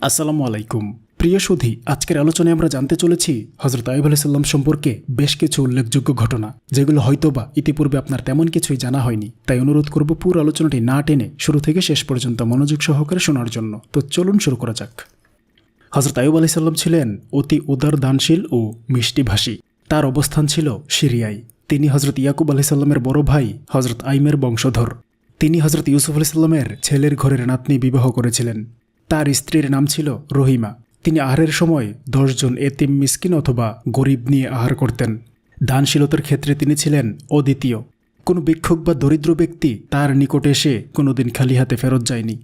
আসসালামু আলাইকুম প্রিয় সুধী, আজকের আলোচনায় আমরা জানতে চলেছি হযরত আইয়ুব আলাইহিস সালাম সম্পর্কে বেশ কিছু উল্লেখযোগ্য ঘটনা, যেগুলো হয়তোবা ইতিপূর্বে আপনার তেমন কিছুই জানা হয়নি। তাই অনুরোধ করব পুরো আলোচনাটি না টেনে শুরু থেকে শেষ পর্যন্ত মনোযোগ সহকারে শোনার জন্য। তো চলুন শুরু করা যাক। হযরত আইয়ুব আলাইহিস সালাম ছিলেন অতি উদার দানশীল ও মিষ্টিভাষী। তার অবস্থান ছিল সিরিয়ায়। তিনি হযরত ইয়াকুব আলাইহিস সালামের বড় ভাই হযরত আইমের বংশধর। তিনি হযরত ইউসুফ আলাইহিস সালামের ছেলের ঘরের নাতনি বিবাহ করেছিলেন। তার স্ত্রীর নাম ছিল রহিমা। তিনি আহারের সময় 10 জন এতিম মিসকিন অথবা গরিব নিয়ে আহার করতেন। দানশীলতার ক্ষেত্রে তিনি ছিলেন অদ্বিতীয়। কোনো ভিক্ষুক বা দরিদ্র ব্যক্তি তার নিকটে এসে কোনোদিন খালি হাতে ফেরত যায়নি।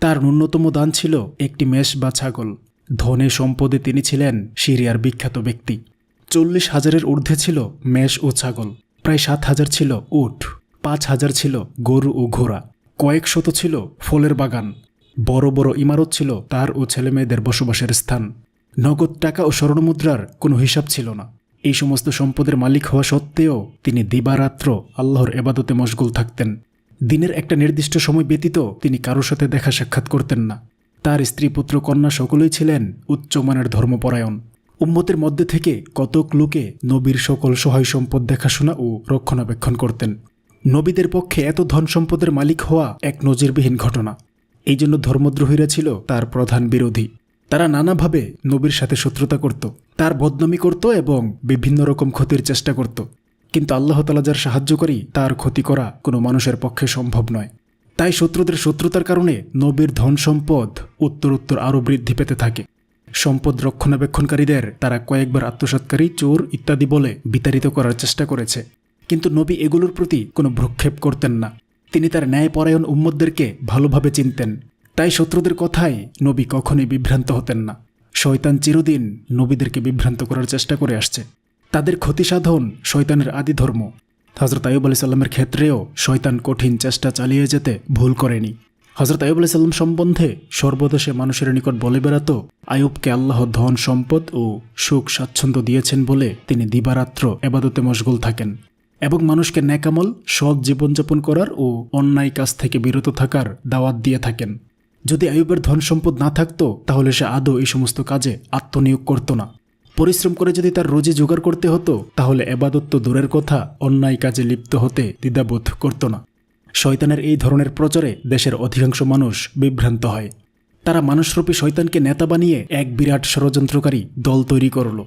তার ন্যূনতম দান ছিল একটি মেষ বা ছাগল। ধনে সম্পদে তিনি ছিলেন সিরিয়ার বিখ্যাত ব্যক্তি। 40,000-এর ঊর্ধ্বে ছিল মেষ ও ছাগল, প্রায় 7,000 ছিল উট, 5,000 ছিল গরু ও ঘোড়া, কয়েক শত ছিল ফলের বাগান। বড় বড় ইমারত ছিল তার ও ছেলেমেয়েদের বসবাসের স্থান। নগদ টাকা ও স্বর্ণমুদ্রার কোনো হিসাব ছিল না। এই সমস্ত সম্পদের মালিক হওয়া সত্ত্বেও তিনি দিবারাত্র আল্লাহর এবাদতে মশগুল থাকতেন। দিনের একটা নির্দিষ্ট সময় ব্যতীত তিনি কারোর সাথে দেখা সাক্ষাৎ করতেন না। তার স্ত্রী পুত্র কন্যা সকলেই ছিলেন উচ্চমানের ধর্মপরায়ণ। উম্মতের মধ্যে থেকে কতক লোকে নবীর সকল সহায় সম্পদ দেখাশোনা ও রক্ষণাবেক্ষণ করতেন। নবীদের পক্ষে এত ধন সম্পদের মালিক হওয়া এক নজিরবিহীন ঘটনা। এই জন্য ধর্মদ্রোহীরা ছিল তার প্রধান বিরোধী। তারা নানাভাবে নবীর সাথে শত্রুতা করত, তার বদনামি করত এবং বিভিন্ন রকম ক্ষতির চেষ্টা করত। কিন্তু আল্লাহ তাআলা যার সাহায্যকারী, তার ক্ষতি করা কোনো মানুষের পক্ষে সম্ভব নয়। তাই শত্রুদের শত্রুতার কারণে নবীর ধন সম্পদ উত্তরোত্তর আরও বৃদ্ধি পেতে থাকে। সম্পদ রক্ষণাবেক্ষণকারীদের তারা কয়েকবার আত্মসাৎকারী, চোর ইত্যাদি বলে বিতাড়িত করার চেষ্টা করেছে, কিন্তু নবী এগুলোর প্রতি কোনো ভ্রুক্ষেপ করতেন না। তিনি তার ন্যায়পরায়ণ উম্মতদেরকে ভালোভাবে চিনতেন। তাই শত্রুদের কথায় নবী কখনোই বিভ্রান্ত হতেন না। শয়তান চিরদিন নবীদেরকে বিভ্রান্ত করার চেষ্টা করে আসছে। তাদের ক্ষতি সাধন শয়তানের আদি ধর্ম। হযরত আইয়ুব আলাইহিস সালামের ক্ষেত্রেও শয়তান কঠিন চেষ্টা চালিয়ে যেতে ভুল করেনি। হযরত আইয়ুব আলাইহিস সালাম সম্বন্ধে সর্বদেশে মানুষের নিকট বলে বেড়াত, আইয়ুবকে আল্লাহ ধন সম্পদ ও সুখ স্বাচ্ছন্দ্য দিয়েছেন বলে তিনি দিবারাত্র এবাদতে মশগুল থাকেন এবং মানুষকে নেকামল সৎ জীবনযাপন করার ও অন্যায় কাজ থেকে বিরত থাকার দাওয়াত দিয়ে থাকেন। যদি আইয়ুবের ধন সম্পদ না থাকতো তাহলে সে আদৌ এই সমস্ত কাজে আত্মনিয়োগ করত না। পরিশ্রম করে যদি তার রোজি জোগাড় করতে হতো তাহলে এবাদত তো দূরের কথা, অন্যায় কাজে লিপ্ত হতে দ্বিধাবোধ করত না। শয়তানের এই ধরনের প্রচারে দেশের অধিকাংশ মানুষ বিভ্রান্ত হয়। তারা মানুষরূপী শয়তানকে নেতা বানিয়ে এক বিরাট ষড়যন্ত্রকারী দল তৈরি করল।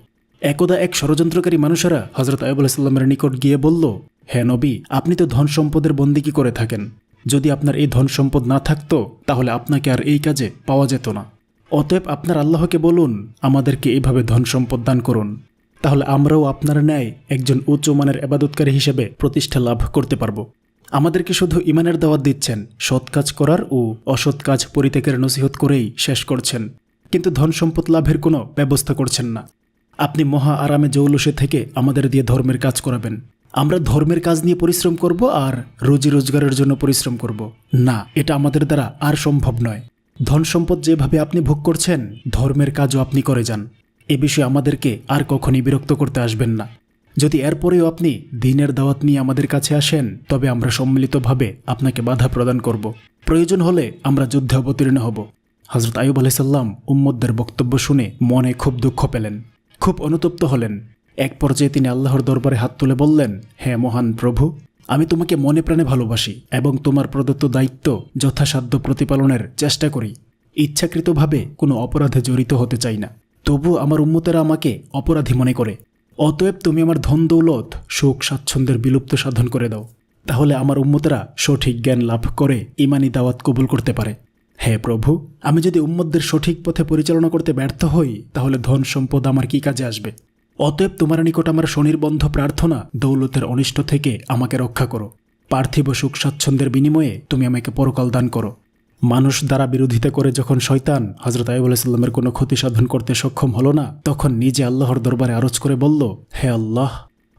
একদা এক ষড়যন্ত্রকারী মানুষেরা হযরত আইয়ুব আলাইহিস সালামের নিকট গিয়ে বলল, হে নবী, আপনি তো ধন সম্পদের বন্দিগি করে থাকেন। যদি আপনার এই ধন সম্পদ না থাকতো তাহলে আপনাকে আর এই কাজে পাওয়া যেত না। অতএব আপনার আল্লাহকে বলুন, আমাদেরকে এইভাবে ধন সম্পদ দান করুন, তাহলে আমরাও আপনার ন্যায় একজন উচ্চমানের ইবাদতকারী হিসেবে প্রতিষ্ঠা লাভ করতে পারব। আমাদেরকে শুধু ঈমানের দাওয়াত দিচ্ছেন, সৎ কাজ করার ও অসৎ কাজ পরিত্যাগের নসিহত করেই শেষ করছেন, কিন্তু ধন সম্পদ লাভের কোনো ব্যবস্থা করছেন না। আপনি মহা আরামে জৌলুসে থেকে আমাদের দিয়ে ধর্মের কাজ করাবেন। আমরা ধর্মের কাজ নিয়ে পরিশ্রম করব আর রুজি রোজগারের জন্য পরিশ্রম করব না, এটা আমাদের দ্বারা আর সম্ভব নয়। ধন সম্পদ যেভাবে আপনি ভোগ করছেন, ধর্মের কাজও আপনি করে যান। এ বিষয়ে আমাদেরকে আর কখনই বিরক্ত করতে আসবেন না। যদি এরপরেও আপনি দ্বীনের দাওয়াত নিয়ে আমাদের কাছে আসেন, তবে আমরা সম্মিলিতভাবে আপনাকে বাধা প্রদান করব। প্রয়োজন হলে আমরা যুদ্ধে অবতীর্ণ হব। হযরত আইয়ুব আলাইহিস সালাম উম্মতদের বক্তব্য শুনে মনে খুব দুঃখ পেলেন, খুব অনুতপ্ত হলেন। এক পর্যায়ে তিনি আল্লাহর দরবারে হাত তুলে বললেন, হে মহান প্রভু, আমি তোমাকে মনে প্রাণে ভালোবাসি এবং তোমার প্রদত্ত দায়িত্ব যথাসাধ্য প্রতিপালনের চেষ্টা করি। ইচ্ছাকৃতভাবে কোনো অপরাধে জড়িত হতে চাই না, তবু আমার উম্মতেরা আমাকে অপরাধী মনে করে। অতএব তুমি আমার ধন দৌলত, সুখ স্বাচ্ছন্দ্যের বিলুপ্ত সাধন করে দাও, তাহলে আমার উম্মতেরা সঠিক জ্ঞান লাভ করে ঈমানি দাওয়াত কবুল করতে পারে। হে প্রভু, আমি যদি উম্মতদের সঠিক পথে পরিচালনা করতে ব্যর্থ হই, তাহলে ধন সম্পদ আমার কি কাজে আসবে? অতএব তোমার নিকট আমার স্বনির্বন্ধ প্রার্থনা, দৌলতের অনিষ্ট থেকে আমাকে রক্ষা করো। পার্থিব সুখ স্বাচ্ছন্দ্যের বিনিময়ে তুমি আমাকে পরকাল দান করো। মানুষ দ্বারা বিরোধিতা করে যখন শয়তান হযরত আইয়ুব আলাইহিস সালামের কোনো ক্ষতি সাধন করতে সক্ষম হলো না, তখন নিজে আল্লাহর দরবারে আরজ করে বলল, হে আল্লাহ,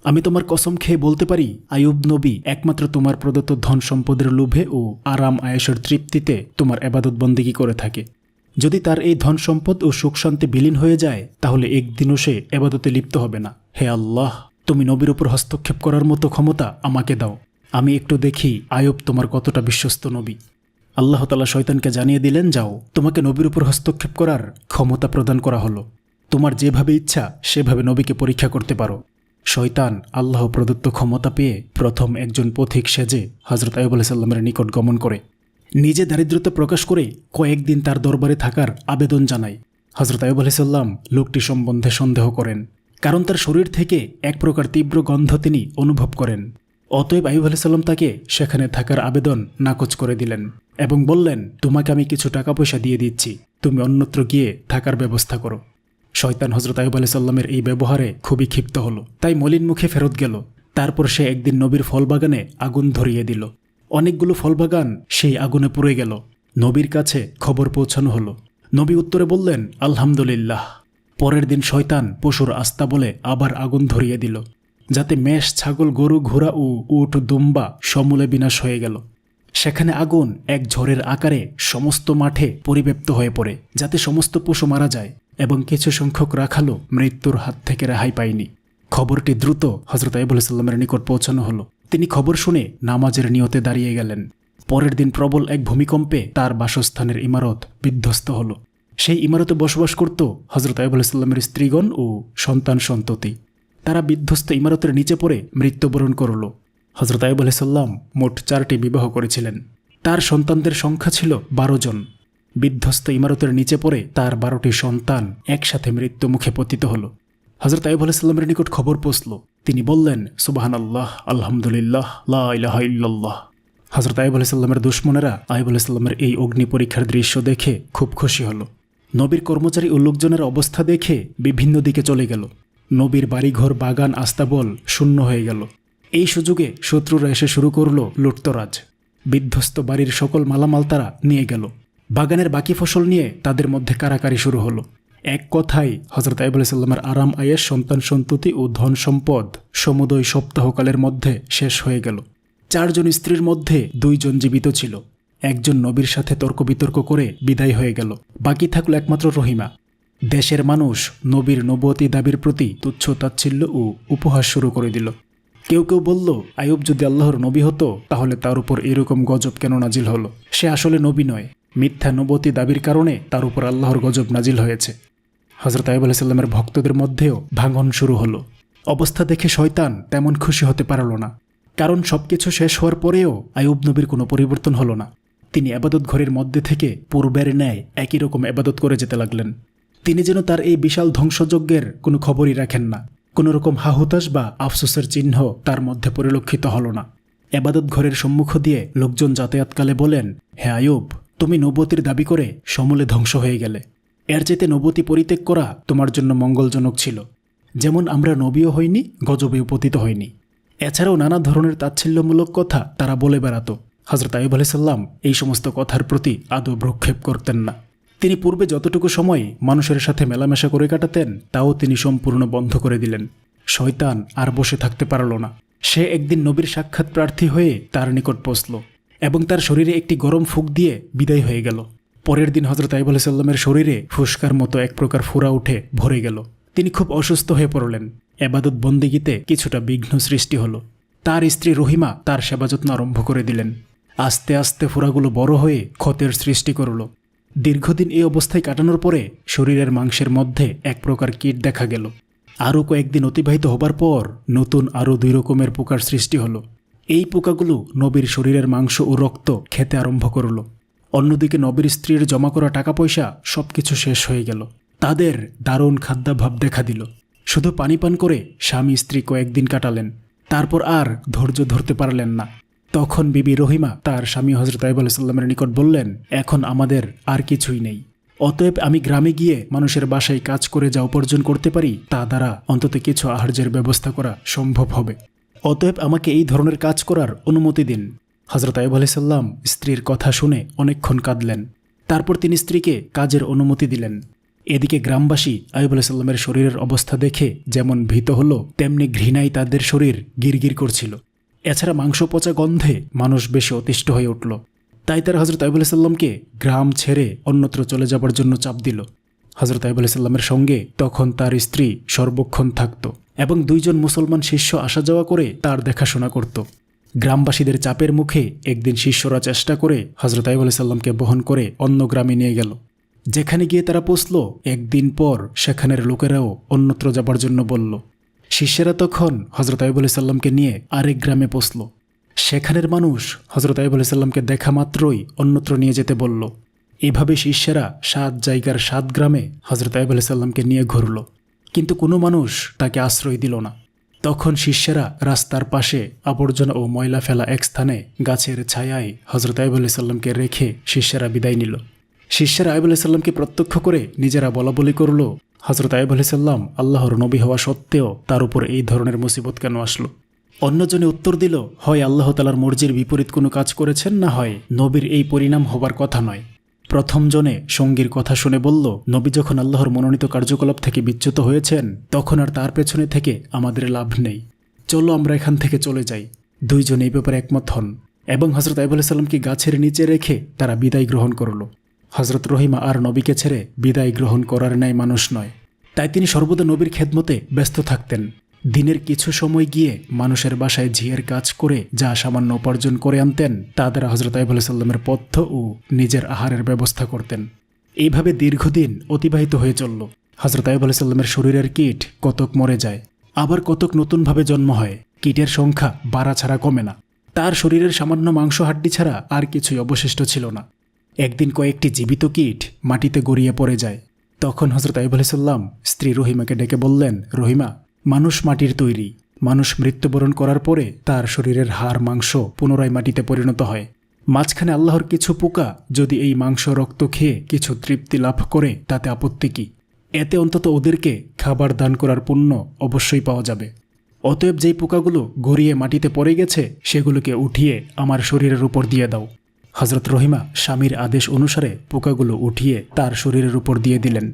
আমি তোমার কসম খেয়ে বলতে পারি, আইয়ুব নবী একমাত্র তোমার প্রদত্ত ধন সম্পদের লোভে ও আরাম আয়েশের তৃপ্তিতে তোমার ইবাদত বন্দেগী করে থাকে। যদি তার এই ধন সম্পদ ও সুখ শান্তি বিলীন হয়ে যায়, তাহলে একদিনও সে ইবাদতে লিপ্ত হবে না। হে আল্লাহ, তুমি নবীর উপর হস্তক্ষেপ করার মতো ক্ষমতা আমাকে দাও। আমি একটু দেখি আইয়ুব তোমার কতটা বিশ্বস্ত নবী। আল্লাহ তাআলা শয়তানকে জানিয়ে দিলেন, যাও, তোমাকে নবীর উপর হস্তক্ষেপ করার ক্ষমতা প্রদান করা হলো। তোমার যেভাবে ইচ্ছা সেভাবে নবীকে পরীক্ষা করতে পারো। শয়তান আল্লাহ প্রদত্ত ক্ষমতা পেয়ে প্রথম একজন পথিক সেজে হযরত আইয়ুব আলাইহিস সালামের নিকট গমন করে। নিজে দারিদ্রতা প্রকাশ করে কয়েকদিন তার দরবারে থাকার আবেদন জানায়। হযরত আইয়ুব আলাইহিস সালাম লোকটি সম্বন্ধে সন্দেহ করেন, কারণ তার শরীর থেকে এক প্রকার তীব্র গন্ধ তিনি অনুভব করেন। অতএব আইয়ুব আলাইহিস সালাম তাকে সেখানে থাকার আবেদন নাকচ করে দিলেন এবং বললেন, তোমাকে আমি কিছু টাকা পয়সা দিয়ে দিচ্ছি, তুমি অন্যত্র গিয়ে থাকার ব্যবস্থা করো। শয়তান হযরত আইয়ুব আলাইহিস সালামের এই ব্যবহারে খুবই ক্ষিপ্ত হলো, তাই মলিন মুখে ফেরত গেল। তারপর সে একদিন নবীর ফলবাগানে আগুন ধরিয়ে দিল। অনেকগুলো ফলবাগান সেই আগুনে পুড়ে গেল। নবীর কাছে খবর পৌঁছানো হলো। নবী উত্তরে বললেন, আলহামদুলিল্লাহ। পরের দিন শয়তান পশুর আস্তা বলে আবার আগুন ধরিয়ে দিল, যাতে মেষ, ছাগল, গরু, ঘোড়া ও উট, দুম্বা সমূলে বিনাশ হয়ে গেল। সেখানে আগুন এক ঝড়ের আকারে সমস্ত মাঠে পরিব্যাপ্ত হয়ে পড়ে, যাতে সমস্ত পশু মারা যায় এবং কিছু সংখ্যক রাখালও মৃত্যুর হাত থেকে রেহাই পায়নি। খবরটি দ্রুত হযরত আইয়ুব আলাইহিস সালামের নিকট পৌঁছানো হলো। তিনি খবর শুনে নামাজের নিয়তে দাঁড়িয়ে গেলেন। পরের দিন প্রবল এক ভূমিকম্পে তার বাসস্থানের ইমারত বিধ্বস্ত হল। সেই ইমারতে বসবাস করত হযরত আইয়ুব আলাইহিস সালামের স্ত্রীগণ ও সন্তান সন্ততি। তারা বিধ্বস্ত ইমারতের নিচে পড়ে মৃত্যুবরণ করল। হযরত আইয়ুব আলাইহিস সালাম মোট 4টি বিবাহ করেছিলেন। তার সন্তানদের সংখ্যা ছিল 12 জন। বিধ্বস্ত ইমারতের নিচে পড়ে তার 12টি সন্তান একসাথে মৃত্যু মুখে পতিত হল। হযরত আইয়ুব আলাইহিস সালামের নিকট খবর পৌঁছল। তিনি বললেন, সুবহানাল্লাহ, আলহামদুলিল্লাহ, লা ইলাহা ইল্লাল্লাহ। হযরত আইয়ুব আলাইহিস সালামের দুশমনেরা আইয়ুব আলাইহিস সালামের এই অগ্নি পরীক্ষার দৃশ্য দেখে খুব খুশি হল। নবীর কর্মচারী ও লোকজনের অবস্থা দেখে বিভিন্ন দিকে চলে গেল। নবীর বাড়িঘর, বাগান, আস্তাবল শূন্য হয়ে গেল। এই সুযোগে শত্রুরা এসে শুরু করল লুটতরাজ। বিধ্বস্ত বাড়ির সকল মালামাল তারা নিয়ে গেল। বাগানের বাকি ফসল নিয়ে তাদের মধ্যে কারাকারি শুরু হলো। এক কথায় হযরত আইয়ুব আলাইহিস সালামের আরাম আয়েশ, সন্তান সন্ততি ও ধন সম্পদ সমুদয় সপ্তাহকালের মধ্যে শেষ হয়ে গেল। 4 জন স্ত্রীর মধ্যে 2 জন জীবিত ছিল। একজন নবীর সাথে তর্ক বিতর্ক করে বিদায় হয়ে গেল। বাকি থাকলো একমাত্র রহিমা। দেশের মানুষ নবীর নবুয়তি দাবির প্রতি তুচ্ছ তাচ্ছিল্য ও উপহাস শুরু করে দিল। কেউ কেউ বলল, আইয়ুব যদি আল্লাহর নবী হতো তাহলে তার উপর এরকম গজব কেন নাজিল হলো? সে আসলে নবী নয়, মিথ্যা নবুয়তি দাবির কারণে তার উপর আল্লাহর গজব নাজিল হয়েছে। হযরত আইয়ুব আলাইহিস সালামের ভক্তদের মধ্যেও ভাঙন শুরু হলো। অবস্থা দেখে শয়তান তেমন খুশি হতে পারল না, কারণ সবকিছু শেষ হওয়ার পরেও আইয়ুব নবীর কোনো পরিবর্তন হলো না। তিনি ইবাদত ঘরের মধ্যে থেকে পূর্বের ন্যায় একই রকম ইবাদত করে যেতে লাগলেন। তিনি যেন তার এই বিশাল ধ্বংসযজ্ঞের কোনো খবরই রাখেন না। কোনো রকম হাহুতাশ বা আফসোসের চিহ্ন তার মধ্যে পরিলক্ষিত হল না। ইবাদত ঘরের সম্মুখ দিয়ে লোকজন যাতায়াতকালে বলেন, হে আইয়ুব, তুমি নবুয়তির দাবি করে সমূলে ধ্বংস হয়ে গেলে। এর চাইতে নবুয়তি পরিত্যাগ করা তোমার জন্য মঙ্গলজনক ছিল। যেমন আমরা নবীও হইনি, গজবেও পতিত হইনি। এছাড়াও নানা ধরনের তাচ্ছিল্যমূলক কথা তারা বলে বেড়াত। হযরত আইয়ুব আলাইহিস সালাম এই সমস্ত কথার প্রতি আদৌ ভ্রুক্ষেপ করতেন না। তিনি পূর্বে যতটুকু সময় মানুষের সাথে মেলামেশা করে কাটাতেন তাও তিনি সম্পূর্ণ বন্ধ করে দিলেন। শয়তান আর বসে থাকতে পারল না। সে একদিন নবীর সাক্ষাৎ প্রার্থী হয়ে তার নিকট পৌঁছল এবং তার শরীরে একটি গরম ফুঁক দিয়ে বিদায় হয়ে গেল। পরের দিন হযরত আইয়ুব আলাইহিস সালামের শরীরে ফুসকার মতো এক প্রকার ফোঁড়া উঠে ভরে গেল। তিনি খুব অসুস্থ হয়ে পড়লেন। ইবাদত বন্দেগীতে কিছুটা বিঘ্ন সৃষ্টি হলো। তার স্ত্রী রহিমা তার সেবা যত্ন আরম্ভ করে দিলেন। আস্তে আস্তে ফোঁড়াগুলো বড় হয়ে ক্ষতের সৃষ্টি করল। দীর্ঘদিন এই অবস্থায় কাটানোর পরে শরীরের মাংসের মধ্যে এক প্রকার কীট দেখা গেল। আরও কয়েকদিন অতিবাহিত হবার পর নতুন আরও 2 রকমের পোকার সৃষ্টি হলো। এই পোকাগুলো নবীর শরীরের মাংস ও রক্ত খেতে আরম্ভ করল। অন্যদিকে নবীর স্ত্রীর জমা করা টাকা পয়সা সবকিছু শেষ হয়ে গেল। তাদের দারুণ খাদ্যাভাব দেখা দিল। শুধু পানি পান করে স্বামী স্ত্রী কয়েকদিন কাটালেন। তারপর আর ধৈর্য ধরতে পারলেন না। তখন বিবি রহিমা তার স্বামী হযরত আইয়ুব আলাইহিস সালামের নিকট বললেন, এখন আমাদের আর কিছুই নেই। অতএব আমি গ্রামে গিয়ে মানুষের বাসায় কাজ করে যা উপার্জন করতে পারি তা দ্বারা অন্তত কিছু আহার্যের ব্যবস্থা করা সম্ভব হবে। অতএব আমাকে এই ধরনের কাজ করার অনুমতি দিন। হযরত আইয়ুব আলাইহিস সালাম স্ত্রীর কথা শুনে অনেকক্ষণ কাঁদলেন। তারপর তিনি স্ত্রীকে কাজের অনুমতি দিলেন। এদিকে গ্রামবাসী আইয়ুব আলাইহিস সালামের শরীরের অবস্থা দেখে যেমন ভীত হলো, তেমনি ঘৃণায় তাদের শরীর গিরগির করছিল। এছাড়া মাংস পচা গন্ধে মানুষ বেশি অতিষ্ঠ হয়ে উঠল। তাই তারা হযরত আইয়ুব আলাইহিস সালামকে গ্রাম ছেড়ে অন্যত্র চলে যাবার জন্য চাপ দিল। হযরত আইয়ুব আলাইহিস সালামের সঙ্গে তখন তার স্ত্রী সর্বক্ষণ থাকত এবং 2 জন মুসলমান শিষ্য আসা যাওয়া করে তার দেখাশোনা করত। গ্রামবাসীদের চাপের মুখে একদিন শিষ্যরা চেষ্টা করে হজরত আইয়ুব আলাইহিস সালামকে বহন করে অন্য গ্রামে নিয়ে গেল। যেখানে গিয়ে তারা পৌঁছল, একদিন পর সেখানের লোকেরাও অন্যত্র যাবার জন্য বলল। শিষ্যেরা তখন হজরত আইয়ুব আলাইহিস সালামকে নিয়ে আরেক গ্রামে পৌঁছল। সেখানের মানুষ হজরত আইয়ুব আলাইহিস সালামকে দেখা মাত্রই অন্যত্র নিয়ে যেতে বলল। এভাবে শিষ্যেরা 7 জায়গার 7 গ্রামে হজরত আইয়ুব আলাইহিস সালামকে নিয়ে ঘুরল, কিন্তু কোনো মানুষ তাকে আশ্রয় দিল না। তখন শিষ্যেরা রাস্তার পাশে আবর্জনা ও ময়লা ফেলা এক স্থানে গাছের ছায়ায় হজরত আইয়ুব আলাইহিস সালামকে রেখে শিষ্যরা বিদায় নিল। শিষ্যরা আইয়ুব আলাইহিস সালামকে প্রত্যক্ষ করে নিজেরা বলাবলি করল, হজরত আইয়ুব আলাইহিস সালাম আল্লাহর নবী হওয়া সত্ত্বেও তার উপর এই ধরনের মুসিবত কেন আসলো? অন্যজনে উত্তর দিল, হয় আল্লাহ তাআলার মর্জির বিপরীত কোনো কাজ করেছেন, না হয় নবীর এই পরিণাম হবার কথা নয়। প্রথম জনে সঙ্গীর কথা শুনে বলল, নবী যখন আল্লাহর মনোনীত কার্যকলাপ থেকে বিচ্যুত হয়েছেন, তখন আর তার পেছনে থেকে আমাদের লাভ নেই। চলো আমরা এখান থেকে চলে যাই। দুইজন এই ব্যাপারে একমত হন এবং হজরত আইয়ুব আলাইহিস সালামকে গাছের নিচে রেখে তারা বিদায় গ্রহণ করল। হজরত রহিমা আর নবীকে ছেড়ে বিদায় গ্রহণ করার ন্যায় মানুষ নয়, তাই তিনি সর্বদা নবীর খেদমতে ব্যস্ত থাকতেন। দিনের কিছু সময় গিয়ে মানুষের বাসায় ঝিয়ের কাজ করে যা সামান্য উপার্জন করে আনতেন, তা দ্বারা হজরত আইয়ুব আলাইহিস সালামের পথ্য ও নিজের আহারের ব্যবস্থা করতেন। এইভাবে দীর্ঘদিন অতিবাহিত হয়ে চলল। হজরত আইয়ুব আলাইহিস সালামের শরীরের কীট কতক মরে যায়, আবার কতক নতুনভাবে জন্ম হয়। কীটের সংখ্যা বাড়া ছাড়া কমে না। তার শরীরের সামান্য মাংস হাড্ডি ছাড়া আর কিছুই অবশিষ্ট ছিল না। একদিন কয়েকটি জীবিত কীট মাটিতে গড়িয়ে পড়ে যায়। তখন হজরত আইয়ুব আলাইহিস সালাম স্ত্রী রহিমাকে ডেকে বললেন, রহিমা, মানুষ মাটির তৈরি। মানুষ মৃত্যুবরণ করার পরে তার শরীরের হাড় মাংস পুনরায় মাটিতে পরিণত হয়। মাঝখানে আল্লাহর কিছু পোকা যদি এই মাংস রক্ত খেয়ে কিছু তৃপ্তি লাভ করে, তাতে আপত্তি কি? এতে অন্তত ওদেরকে খাবার দান করার পুণ্য অবশ্যই পাওয়া যাবে। অতএব যেই পোকাগুলো গড়িয়ে মাটিতে পড়ে গেছে, সেগুলোকে উঠিয়ে আমার শরীরের উপর দিয়ে দাও। হজরত রহিমা স্বামীর আদেশ অনুসারে পোকাগুলো উঠিয়ে তার শরীরের উপর দিয়ে দিলেন।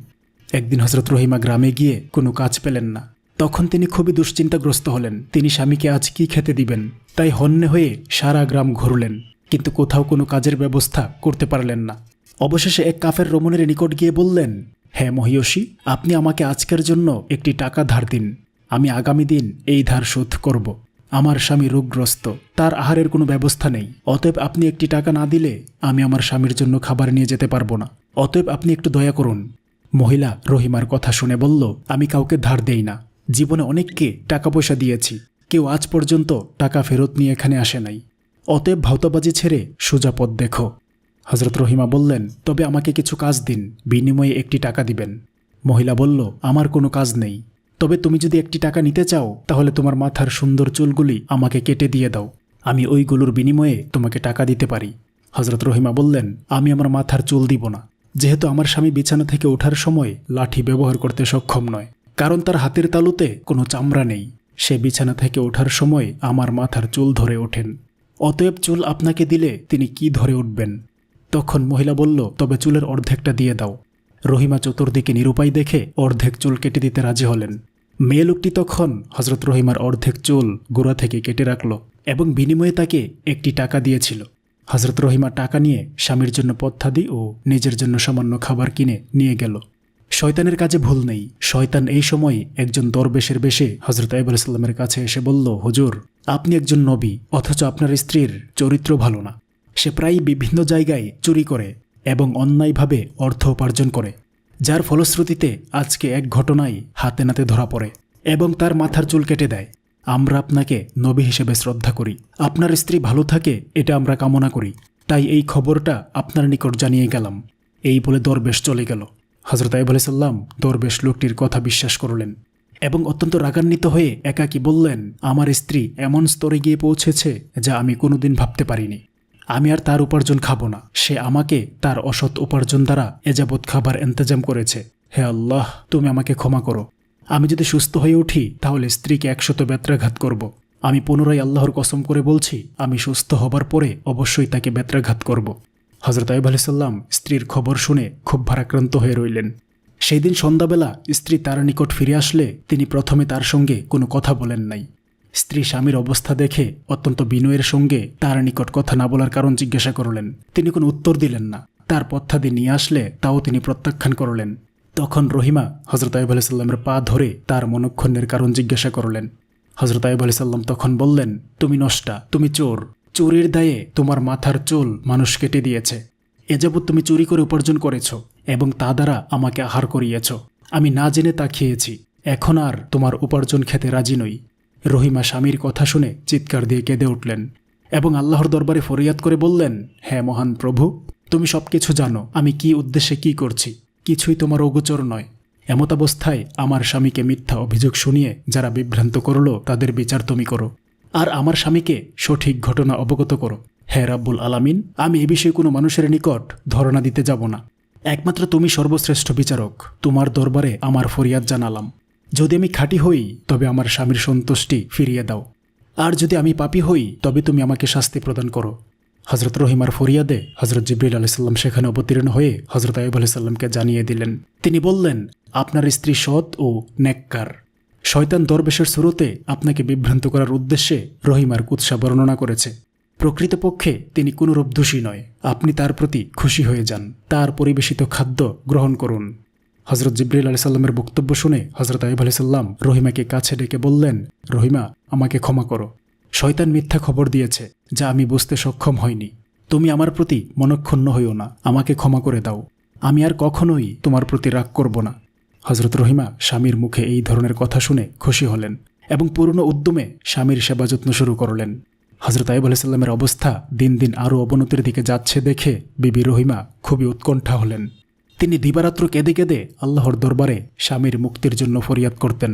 একদিন হজরত রহিমা গ্রামে গিয়ে কোনো কাজ পেলেন না। তখন তিনি খুবই দুশ্চিন্তাগ্রস্ত হলেন। তিনি স্বামীকে আজ কি খেতে দিবেন, তাই হন্যে হয়ে সারা গ্রাম ঘুরলেন, কিন্তু কোথাও কোনো কাজের ব্যবস্থা করতে পারলেন না। অবশেষে এক কাফের রমণের নিকট গিয়ে বললেন, হ্যাঁ মহিয়সী, আপনি আমাকে আজকের জন্য একটি টাকা ধার দিন। আমি আগামী দিন এই ধার শোধ করব। আমার স্বামী রোগগ্রস্ত, তার আহারের কোনো ব্যবস্থা নেই। অতএব আপনি একটি টাকা না দিলে আমি আমার স্বামীর জন্য খাবার নিয়ে যেতে পারবো না। অতএব আপনি একটু দয়া করুন। মহিলা রহিমার কথা শুনে বলল, আমি কাউকে ধার দেই না। জীবনে অনেককে টাকা পয়সা দিয়েছি, কেউ আজ পর্যন্ত টাকা ফেরত নিয়ে এখানে আসে নাই। অতএব ভাওতাবাজি ছেড়ে সোজা পথ দেখো। হজরত রহিমা বললেন, তবে আমাকে কিছু কাজ দিন, বিনিময়ে একটি টাকা দিবেন। মহিলা বলল, আমার কোনো কাজ নেই, তবে তুমি যদি একটি টাকা নিতে চাও, তাহলে তোমার মাথার সুন্দর চুলগুলি আমাকে কেটে দিয়ে দাও, আমি ওইগুলোর বিনিময়ে তোমাকে টাকা দিতে পারি। হজরত রহিমা বললেন, আমি আমার মাথার চুল দিব না, যেহেতু আমার স্বামী বিছানা থেকে ওঠার সময় লাঠি ব্যবহার করতে সক্ষম নয়, কারণ তার হাতের তালুতে কোনো চামড়া নেই। সে বিছানা থেকে ওঠার সময় আমার মাথার চুল ধরে ওঠেন। অতএব চুল আপনাকে দিলে তিনি কি ধরে উঠবেন? তখন মহিলা বলল, তবে চুলের অর্ধেকটা দিয়ে দাও। রহিমা চতুর্দিকে নিরুপায় দেখে অর্ধেক চুল কেটে দিতে রাজি হলেন। মেয়ে লোকটি তখন হজরত রহিমার অর্ধেক চুল গোড়া থেকে কেটে রাখল এবং বিনিময়ে তাকে একটি টাকা দিয়েছিল। হজরত রহিমা টাকা নিয়ে স্বামীর জন্য পথ্যাদি ও নিজের জন্য সামান্য খাবার কিনে নিয়ে গেল। শয়তানের কাজে ভুল নেই। শয়তান এই সময় একজন দরবেশের বেশে হজরত আইয়ুব আলাইহিস সালামের কাছে এসে বলল, হুজুর, আপনি একজন নবী, অথচ আপনার স্ত্রীর চরিত্র ভালো না। সে প্রায়ই বিভিন্ন জায়গায় চুরি করে এবং অন্যায়ভাবে অর্থ উপার্জন করে, যার ফলশ্রুতিতে আজকে এক ঘটনায় হাতে নাতে ধরা পড়ে এবং তার মাথার চুল কেটে দেয়। আমরা আপনাকে নবী হিসেবে শ্রদ্ধা করি, আপনার স্ত্রী ভালো থাকে এটা আমরা কামনা করি, তাই এই খবরটা আপনার নিকট জানিয়ে গেলাম। এই বলে দরবেশ চলে গেল। হজরত আইয়ুব আলাইহিস সালাম দরবেশ লোকটির কথা বিশ্বাস করলেন এবং অত্যন্ত রাগান্বিত হয়ে একাকী বললেন, আমার স্ত্রী এমন স্তরে গিয়ে পৌঁছেছে যা আমি কোনোদিন ভাবতে পারিনি। আমি আর তার উপার্জন খাবো না। সে আমাকে তার অসৎ উপার্জন দ্বারা এযাবৎ খাবার ইন্তজাম করেছে। হে আল্লাহ, তুমি আমাকে ক্ষমা করো। আমি যদি সুস্থ হয়ে উঠি তাহলে স্ত্রীকে 100 বেত্রাঘাত করব। আমি পুনরায় আল্লাহর কসম করে বলছি, আমি সুস্থ হবার পরে অবশ্যই তাকে বেত্রাঘাত করব। হজরত আইয়ুব আলাইহিস সালাম স্ত্রীর খবর শুনে খুব ভারাক্রান্ত হয়ে রইলেন। সেই দিন সন্ধ্যাবেলা স্ত্রী তার নিকট ফিরে আসলে তিনি প্রথমে তার সঙ্গে কোনো কথা বলেন নাই। স্ত্রী স্বামীর অবস্থা দেখে অত্যন্ত বিনয়ের সঙ্গে তার নিকট কথা না বলার কারণ জিজ্ঞাসা করলেন। তিনি কোনো উত্তর দিলেন না। তার পথ্যাদি নিয়ে আসলে তাও তিনি প্রত্যাখ্যান করলেন। তখন রহিমা হজরত আইয়ুব আলাইহিস সালামের পা ধরে তার মনক্ষুণ্ণের কারণ জিজ্ঞাসা করলেন। হযরত আইয়ুব আলাইহিস সালাম তখন বললেন, তুমি নষ্টা, তুমি চোর। চোরের দায়ে তোমার মাথার চুল মানুষ কেটে দিয়েছে। এ যাবৎ তুমি চুরি করে উপার্জন করেছ এবং তা দ্বারা আমাকে আহার করিয়েছ। আমি না জেনে তা খেয়েছি। এখন আর তোমার উপার্জন খেতে রাজি নই। রহিমা স্বামীর কথা শুনে চিৎকার দিয়ে কেঁদে উঠলেন এবং আল্লাহর দরবারে ফরিয়াদ করে বললেন, হ্যাঁ মহান প্রভু, তুমি সবকিছু জানো আমি কি উদ্দেশ্যে কি করছি, কিছুই তোমার অগোচর নয়। এমতাবস্থায় আমার স্বামীকে মিথ্যা অভিযোগ শুনিয়ে যারা বিভ্রান্ত করল তাদের বিচার তুমি করো, আর আমার স্বামীকে সঠিক ঘটনা অবগত করো। হে রাব্বুল আলামিন, আমি এ বিষয়ে কোনো মানুষের নিকট ধরনা দিতে যাব না। একমাত্র তুমি সর্বশ্রেষ্ঠ বিচারক। তোমার দরবারে আমার ফরিয়াদ জানালাম। যদি আমি খাঁটি হই তবে আমার স্বামীর সন্তুষ্টি ফিরিয়ে দাও, আর যদি আমি পাপী হই তবে তুমি আমাকে শাস্তি প্রদান করো। হজরত রহিমার ফরিয়াদে হজরত জিবরিল আলাইহিস সালাম সেখানে অবতীর্ণ হয়ে হজরত আইয়ুব আলাইহিস সালামকে জানিয়ে দিলেন। তিনি বললেন, আপনার স্ত্রী সৎ ও নেককার। শয়তান দরবেশের সুরতে আপনাকে বিভ্রান্ত করার উদ্দেশ্যে রহিমার কুৎসা বর্ণনা করেছে। প্রকৃতপক্ষে তিনি কোনরূপ দোষী নয়। আপনি তার প্রতি খুশি হয়ে যান, তার পরিবেশিত খাদ্য গ্রহণ করুন। হজরত জিবরিল আলাইহিস সালামের বক্তব্য শুনে হজরত আইয়ুব আলাইহিস সালাম রহিমাকে কাছে ডেকে বললেন, রহিমা, আমাকে ক্ষমা করো। শয়তান মিথ্যা খবর দিয়েছে যা আমি বুঝতে সক্ষম হইনি। তুমি আমার প্রতি মনক্ষুণ্ণ হইও না, আমাকে ক্ষমা করে দাও। আমি আর কখনোই তোমার প্রতি রাগ করব না। হজরত রহিমা স্বামীর মুখে এই ধরনের কথা শুনে খুশি হলেন এবং পূর্ণ উদ্যমে স্বামীর সেবা যত্ন শুরু করলেন। হজরত আইয়ুব আলাইহিস সালামের অবস্থা দিন দিন আরও অবনতির দিকে যাচ্ছে দেখে বিবি রহিমা খুবই উৎকণ্ঠা হলেন। তিনি দিবারাত্র কেঁদে কেঁদে আল্লাহর দরবারে স্বামীর মুক্তির জন্য ফরিয়াদ করতেন।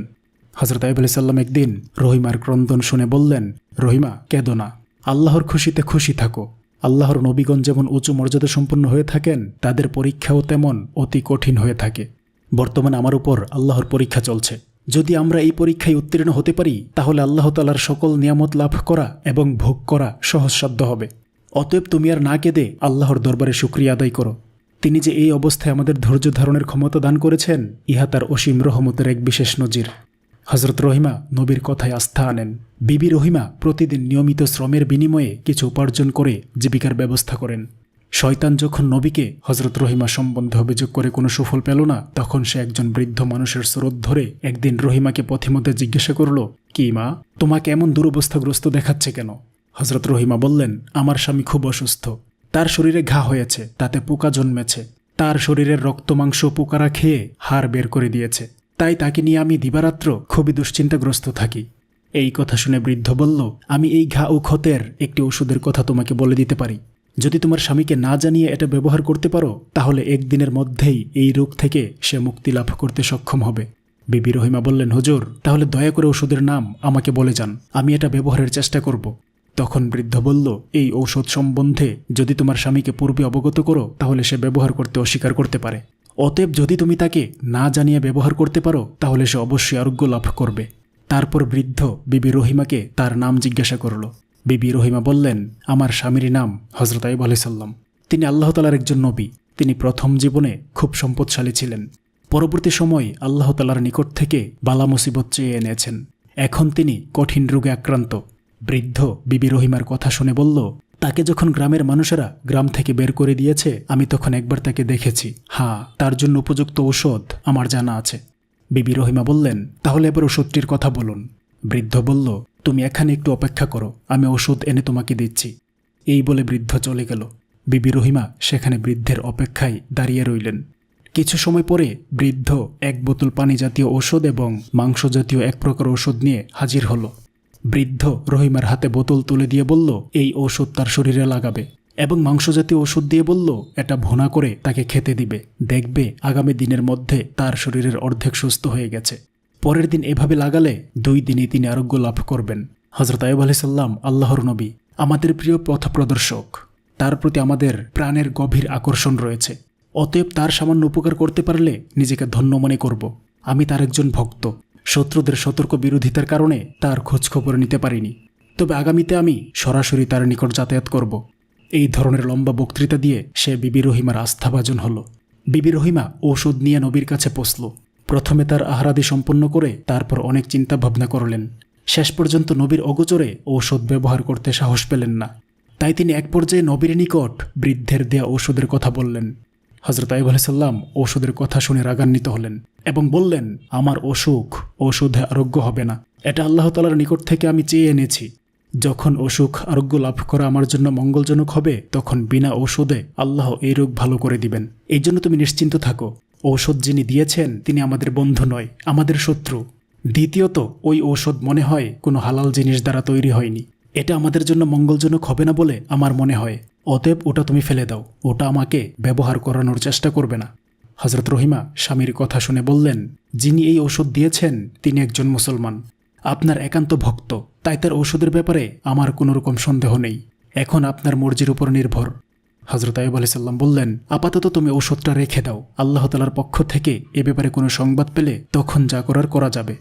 হজরত আইয়ুব আলাইহিস সালাম একদিন রহিমার ক্রন্দন শুনে বললেন, রহিমা, কেঁদো না, আল্লাহর খুশিতে খুশি থাকো। আল্লাহর নবীগণ যেমন উঁচু মর্যাদা সম্পন্ন হয়ে থাকেন, তাদের পরীক্ষাও তেমন অতি কঠিন হয়ে থাকে। বর্তমানে আমার উপর আল্লাহর পরীক্ষা চলছে। যদি আমরা এই পরীক্ষায় উত্তীর্ণ হতে পারি তাহলে আল্লাহ তাআলার সকল নিয়ামত লাভ করা এবং ভোগ করা সহজসাধ্য হবে। অতএব তুমি আর না কেঁদে আল্লাহর দরবারে শুকরিয়া আদায় করো। তিনি যে এই অবস্থায় আমাদের ধৈর্য ধারণের ক্ষমতা দান করেছেন, ইহা তার অসীম রহমতের এক বিশেষ নজির। হজরত রহিমা নবীর কথায় আস্থা আনেন। বিবি রহিমা প্রতিদিন নিয়মিত শ্রমের বিনিময়ে কিছু উপার্জন করে জীবিকার ব্যবস্থা করেন। শয়তান যখন নবীকে হজরত রহিমা সম্বন্ধে অভিযোগ করে কোনো সুফল পেল না, তখন সে একজন বৃদ্ধ মানুষের স্রোত ধরে একদিন রহিমাকে পথিমধ্যে জিজ্ঞাসা করল, কি মা, তোমাকে এমন দুরবস্থাগ্রস্ত দেখাচ্ছে কেন? হজরত রহিমা বললেন, আমার স্বামী খুব অসুস্থ। তার শরীরে ঘা হয়েছে, তাতে পোকা জন্মেছে। তার শরীরের রক্ত মাংস পোকারা খেয়ে হাড় বের করে দিয়েছে। তাই তাকে নিয়ে আমি দিবারাত্র খুবই দুশ্চিন্তাগ্রস্ত থাকি। এই কথা শুনে বৃদ্ধ বলল, আমি এই ঘা ও ক্ষতের একটি ওষুধের কথা তোমাকে বলে দিতে পারি। যদি তোমার স্বামীকে না জানিয়ে এটা ব্যবহার করতে পারো তাহলে একদিনের মধ্যেই এই রোগ থেকে সে মুক্তি লাভ করতে সক্ষম হবে। বিবি রহিমা বললেন, হুজুর, তাহলে দয়া করে ওষুধের নাম আমাকে বলে যান, আমি এটা ব্যবহারের চেষ্টা করব। তখন বৃদ্ধ বলল, এই ঔষধ সম্বন্ধে যদি তোমার স্বামীকে পূর্বে অবগত করো তাহলে সে ব্যবহার করতে অস্বীকার করতে পারে। অতএব যদি তুমি তাকে না জানিয়ে ব্যবহার করতে পারো তাহলে সে অবশ্যই আরোগ্য লাভ করবে। তারপর বৃদ্ধ বিবি রহিমাকে তার নাম জিজ্ঞাসা করল। বিবি রহিমা বললেন, আমার স্বামীর নাম হজরত আইয়ুব আলাইহিস সালাম। তিনি আল্লাহ তাআলার একজন নবী। তিনি প্রথম জীবনে খুব সম্পদশালী ছিলেন। পরবর্তী সময় আল্লাহ তাআলার নিকট থেকে বালা মুসিবত চেয়ে এনেছেন। এখন তিনি কঠিন রোগে আক্রান্ত। বৃদ্ধ বিবি রহিমার কথা শুনে বলল, তাকে যখন গ্রামের মানুষেরা গ্রাম থেকে বের করে দিয়েছে আমি তখন একবার তাকে দেখেছি। হ্যাঁ, তার জন্য উপযুক্ত ঔষধ আমার জানা আছে। বিবি রহিমা বললেন, তাহলে এবার ওষুধটির কথা বলুন। বৃদ্ধ বলল, তুমি এখানে একটু অপেক্ষা করো, আমি ওষুধ এনে তোমাকে দিচ্ছি। এই বলে বৃদ্ধ চলে গেল। বিবি রহিমা সেখানে বৃদ্ধের অপেক্ষায় দাঁড়িয়ে রইলেন। কিছু সময় পরে বৃদ্ধ এক বোতল পানি জাতীয় ঔষধ এবং মাংস জাতীয় এক প্রকার ঔষধ নিয়ে হাজির হল। বৃদ্ধ রহিমার হাতে বোতল তুলে দিয়ে বলল, এই ঔষধ তার শরীরে লাগাবে, এবং মাংস জাতীয় ওষুধ দিয়ে বলল, এটা ভুনা করে তাকে খেতে দিবে। দেখবে আগামী দিনের মধ্যে তার শরীরের অর্ধেক সুস্থ হয়ে গেছে। পরের দিন এভাবে লাগালে 2 দিনই তিনি আরোগ্য লাভ করবেন। হজরত আইয়ুব আলাইহিস সালাম আল্লাহর নবী, আমাদের প্রিয় পথপ্রদর্শক। তার প্রতি আমাদের প্রাণের গভীর আকর্ষণ রয়েছে। অতএব তার সামান্য উপকার করতে পারলে নিজেকে ধন্য মনে করব। আমি তার একজন ভক্ত। শত্রুদের সতর্ক বিরোধিতার কারণে তার খোঁজখবর নিতে পারিনি, তবে আগামীতে আমি সরাসরি তার নিকট যাতায়াত করব। এই ধরনের লম্বা বক্তৃতা দিয়ে সে বিবি রহিমার আস্থাভাজন হল। বিবি রহিমা ঔষধ নিয়ে নবীর কাছে পৌঁছল। প্রথমে তার আহারাদি সম্পন্ন করে তারপর অনেক চিন্তা ভাবনা করলেন। শেষ পর্যন্ত নবীর অগোচরে ঔষধ ব্যবহার করতে সাহস পেলেন না। তাই তিনি এক পর্যায়ে নবীর নিকট বৃদ্ধের দেয়া ঔষধের কথা বললেন। হজরত আইয়ুব আলাইহিস সালাম ঔষধের কথা শুনে রাগান্বিত হলেন এবং বললেন, আমার অসুখ ঔষধে আরোগ্য হবে না। এটা আল্লাহ তাআলার নিকট থেকে আমি চেয়ে এনেছি। যখন অসুখ আরোগ্য লাভ করা আমার জন্য মঙ্গলজনক হবে, তখন বিনা ঔষধে আল্লাহ এই রোগ ভালো করে দিবেন। এই জন্য তুমি নিশ্চিন্ত থাকো। ঔষধ যিনি দিয়েছেন তিনি আমাদের বন্ধু নয়, আমাদের শত্রু। দ্বিতীয়ত, ওই ঔষধ মনে হয় কোনো হালাল জিনিস দ্বারা তৈরি হয়নি। এটা আমাদের জন্য মঙ্গলজনক হবে না বলে আমার মনে হয়। অতএব ওটা তুমি ফেলে দাও, ওটা আমাকে ব্যবহার করানোর চেষ্টা করবে না। হযরত রহিমা স্বামীর কথা শুনে বললেন, যিনি এই ঔষধ দিয়েছেন তিনি একজন মুসলমান, আপনার একান্ত ভক্ত, তাই তার ঔষধের ব্যাপারে আমার কোনো রকম সন্দেহ নেই। এখন আপনার মর্জির উপর নির্ভর। হযরত আইয়ুব আলাইহিস সালাম বললেন, আপাতত তুমি ঔষধটা রেখে দাও। আল্লাহ তাআলার পক্ষ থেকে এ ব্যাপারে কোনো সংবাদ পেলে তখন যা করার করা যাবে।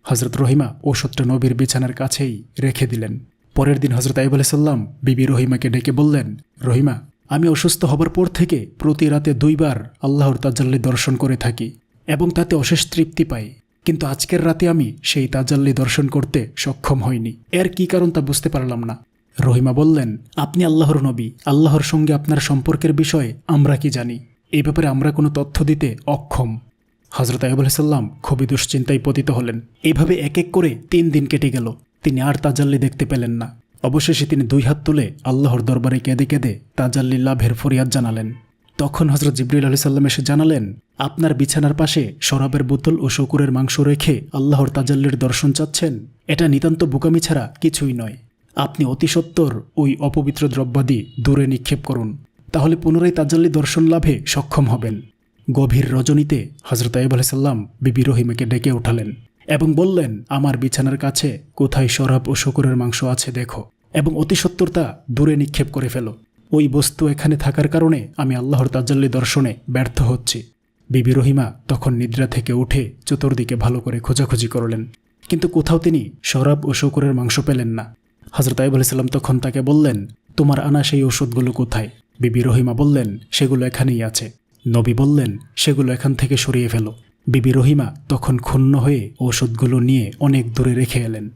হযরত রহিমা ঔষধটা নবীর বিছানার কাছেই রেখে দিলেন। পরের দিন হযরত আইয়ুব আলাইহিস সালাম বিবি রহিমাকে ডেকে বললেন, রহিমা, আমি অসুস্থ হবার পর থেকে প্রতি রাতে 2 বার আল্লাহর তাজাল্লি দর্শন করে থাকি এবং তাতে অশেষ তৃপ্তি পাই। কিন্তু আজকের রাতে আমি সেই তাজাল্লি দর্শন করতে সক্ষম হইনি। এর কি কারণ তা বুঝতে পারলাম না। রহিমা বললেন, আপনি আল্লাহর নবী, আল্লাহর সঙ্গে আপনার সম্পর্কের বিষয়ে আমরা কি জানি? এই ব্যাপারে আমরা কোনো তথ্য দিতে অক্ষম। হযরত আইয়ুব আলাইহিস সালাম খুবই দুশ্চিন্তায় পতিত হলেন। এইভাবে এক এক করে 3 দিন কেটে গেল। তিনি আর তাজাল্লি দেখতে পেলেন না। অবশেষে তিনি 2 হাত তুলে আল্লাহর দরবারে কেঁদে কেঁদে তাজাল্লি লাভের ফরিয়াদ জানালেন। তখন হযরত জিবরিল আলাইহিস সালাম এসে জানালেন, আপনার বিছানার পাশে শরাবের বোতল ও শূকরের মাংস রেখে আল্লাহর তাজাল্লির দর্শন চাচ্ছেন। এটা নিতান্ত বোকামি ছাড়া কিছুই নয়। আপনি অতি সত্বর ওই অপবিত্র দ্রব্যাদি দূরে নিক্ষেপ করুন, তাহলে পুনরায় তাজাল্লি দর্শন লাভে সক্ষম হবেন। গভীর রজনীতে হযরত আইয়ুব আলাইহিস সালাম বিবি রহিমাকে ডেকে উঠালেন এবং বললেন, আমার বিছানার কাছে কোথায় শরাব ও শূকরের মাংস আছে দেখো এবং অতি সত্বর তা দূরে নিক্ষেপ করে ফেলো। ওই বস্তু এখানে থাকার কারণে আমি আল্লাহর তাজাল্লি দর্শনে ব্যর্থ হচ্ছি। বিবি রহিমা তখন নিদ্রা থেকে উঠে চতুর্দিকে ভালো করে খোঁজাখুঁজি করলেন, কিন্তু কোথাও তিনি শরাব ও শূকরের মাংস পেলেন না। হযরত আইয়ুব আলাইহিস সালাম তখন তাকে বললেন, তোমার আনা সেই ওষুধগুলো কোথায়? বিবি রহিমা বললেন, সেগুলো এখানেই আছে। নবী বললেন, সেগুলো এখান থেকে সরিয়ে ফেলো। বিবি রহিমা তখন ক্ষুণ্ণ হয়ে ওষুধগুলো নিয়ে অনেক দূরে রেখে এলেন।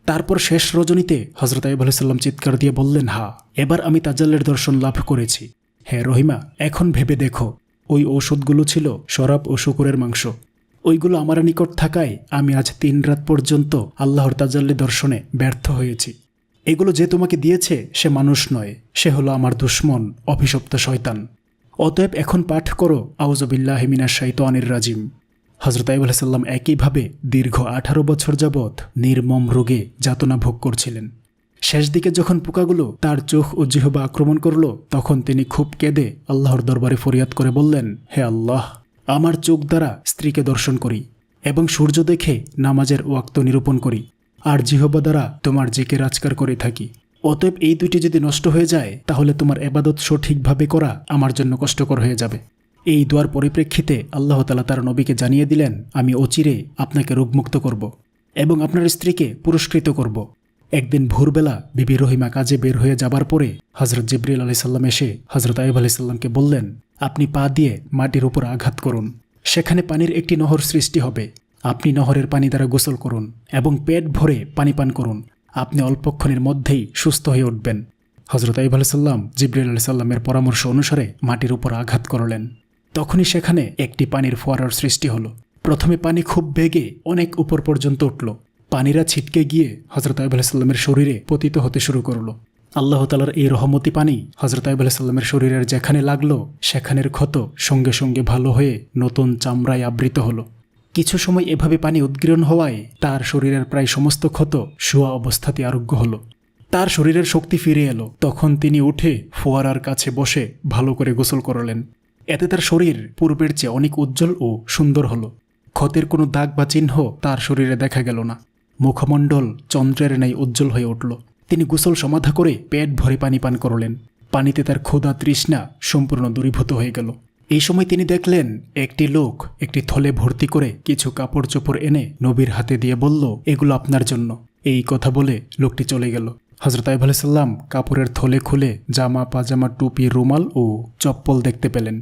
তারপর শেষ রজনীতে হযরত আইয়ুব আলাইহিস সালাম চিৎকার দিয়ে বললেন, হা, এবার আমি তাজাল্লির দর্শন লাভ করেছি। হ্যাঁ রহিমা, এখন ভেবে দেখো, ওই ঔষধগুলো ছিল শরাব ও শূকরের মাংস। ওইগুলো আমার নিকট থাকায় আমি আজ 3 রাত পর্যন্ত আল্লাহর তাজাল্লি দর্শনে ব্যর্থ হয়েছি। এগুলো যে তোমাকে দিয়েছে সে মানুষ নয়, সে হলো আমার দুশমন, অভিশপ্ত শয়তান। অতএব এখন পাঠ করো আউযু বিল্লাহি মিনাশ শাইতানির রাজিম। হযরত আইয়ুব আলাইহিস সালাম একইভাবে দীর্ঘ 18 বছর যাবৎ নির্মম রোগে যাতনা ভোগ করছিলেন। শেষ দিকে যখন পোকাগুলো তার চোখ ও জিহ্বা আক্রমণ করল, তখন তিনি খুব কেঁদে আল্লাহর দরবারে ফরিয়াদ করে বললেন, হে আল্লাহ, আমার চোখ দ্বারা স্ত্রীকে দর্শন করি এবং সূর্য দেখে নামাজের ওয়াক্ত নিরূপণ করি, আর জিহ্বা দ্বারা তোমার জিকির আজকার করে থাকি। অতএব এই দুইটি যদি নষ্ট হয়ে যায়, তাহলে তোমার ইবাদত সঠিকভাবে করা আমার জন্য কষ্টকর হয়ে যাবে। এই দোয়ার পরিপ্রেক্ষিতে আল্লাহ তাআলা তার নবীকে জানিয়ে দিলেন, আমি অচিরে আপনাকে রোগমুক্ত করব এবং আপনার স্ত্রীকে পুরস্কৃত করব। একদিন ভোরবেলা বিবি রহিমা কাজে বের হয়ে যাবার পরে হযরত জিবরিল আলাইহিস সালাম এসে হযরত আইয়ুব আলাইহিস সালামকে বললেন, আপনি পা দিয়ে মাটির উপর আঘাত করুন, সেখানে পানির একটি নহর সৃষ্টি হবে। আপনি নহরের পানি দ্বারা গোসল করুন এবং পেট ভরে পানি পান করুন। আপনি অল্পক্ষণের মধ্যেই সুস্থ হয়ে উঠবেন। হযরত আইয়ুব আলাইহিস সালাম জিবরিল আলাইহিস সালামের পরামর্শ অনুসারে মাটির উপর আঘাত করলেন। তখনই সেখানে একটি পানির ফোয়ারার সৃষ্টি হলো। প্রথমে পানি খুব বেগে অনেক উপর পর্যন্ত উঠল। পানিরা ছিটকে গিয়ে হযরত আইয়ুব আলাইহিস সালামের শরীরে পতিত হতে শুরু করল। আল্লাহ তাআলার এই রহমতি পানি হযরত আইয়ুব আলাইহিস সালামের শরীরের যেখানে লাগলো, সেখানের ক্ষত সঙ্গে সঙ্গে ভালো হয়ে নতুন চামড়ায় আবৃত হলো। কিছু সময় এভাবে পানি উদ্গীরণ হওয়ায় তার শরীরের প্রায় সমস্ত ক্ষত শোয়া অবস্থাতে আরোগ্য হলো। তার শরীরের শক্তি ফিরে এলো। তখন তিনি উঠে ফোয়ারার কাছে বসে ভালো করে গোসল করলেন। এতে তার শরীর পূর্বের চেয়ে অনেক উজ্জ্বল ও সুন্দর হলো। ক্ষতের কোনো দাগ বা চিহ্ন তার শরীরে দেখা গেল না। মুখমণ্ডল চন্দ্রের ন্যায় উজ্জ্বল হয়ে উঠল। তিনি গোসল সমাধা করে পেট ভরে পানি পান করলেন। পানিতে তার ক্ষুধা তৃষ্ণা সম্পূর্ণ দূরীভূত হয়ে গেল। এই সময় তিনি দেখলেন একটি লোক একটি থলে ভর্তি করে কিছু কাপড় চোপড় এনে নবীর হাতে দিয়ে বলল, এগুলো আপনার জন্য। এই কথা বলে লোকটি চলে গেল। হযরত আইয়ুব আলাইহিস সালাম কাপড়ের থলে খুলে জামা, পাজামা, টুপি, রুমাল ও চপ্পল দেখতে পেলেন।